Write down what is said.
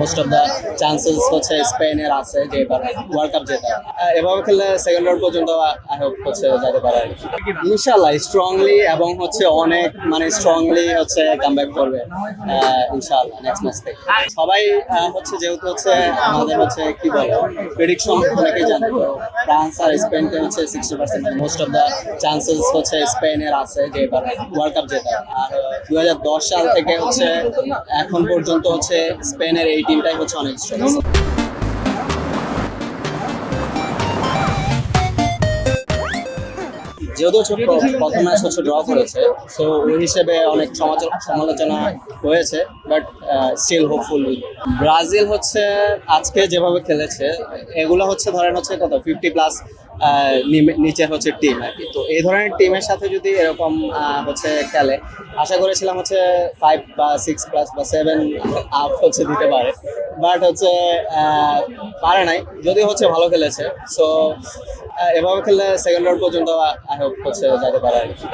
Most of the chances হচ্ছে স্পেনের আছে যে এবার ওয়ার্ল্ড কাপ জেতা। এভাবে খেললে সেকেন্ড রাউন্ড পর্যন্ত আই হোপ হচ্ছে যেতে পারে ইনশাল্লাহ স্ট্রংলি, এবং হচ্ছে অনেক স্ট্রংলি হচ্ছে কামব্যাক করবে ইনশাল্লাহ নেক্সট ম্যাচ থেকে। সবাই হচ্ছে যেহেতু হচ্ছে আমাদের হচ্ছে কি বলে প্রেডিকশন অনেকেই জানে, তো ফ্রান্স আর স্পেনকে হচ্ছে 60% মোস্ট অফ দ্য চান্সেস হচ্ছে স্পেনের আছে যে এবার ওয়ার্ল্ড কাপ জেতা। আর 2010 সাল থেকে হচ্ছে এখন পর্যন্ত হচ্ছে স্পেনের এই টিমটাই হচ্ছে অনেক স্ট্রং। যেহেতু হচ্ছে প্রথম ম্যাচ হচ্ছে ড্র করেছে, সো ওই হিসেবে অনেক সমালোচনা হয়েছে, বাট স্টিল হোপফুল। ব্রাজিল হচ্ছে আজকে যেভাবে খেলেছে এগুলো হচ্ছে ধরেন হচ্ছে কত 50+ নিচে হচ্ছে টিম আর কি। তো এই ধরনের টিমের সাথে যদি এরকম হচ্ছে খেলে, আশা করেছিলাম হচ্ছে 5 বা 6+ বা 7 আপ হচ্ছে দিতে পারে, বাট হচ্ছে পারে নাই, যদি হচ্ছে ভালো খেলেছে। সো এভাবে খেললে সেকেন্ড রাউন্ড পর্যন্ত আই হোপ হচ্ছে যেতে পারে আর কি।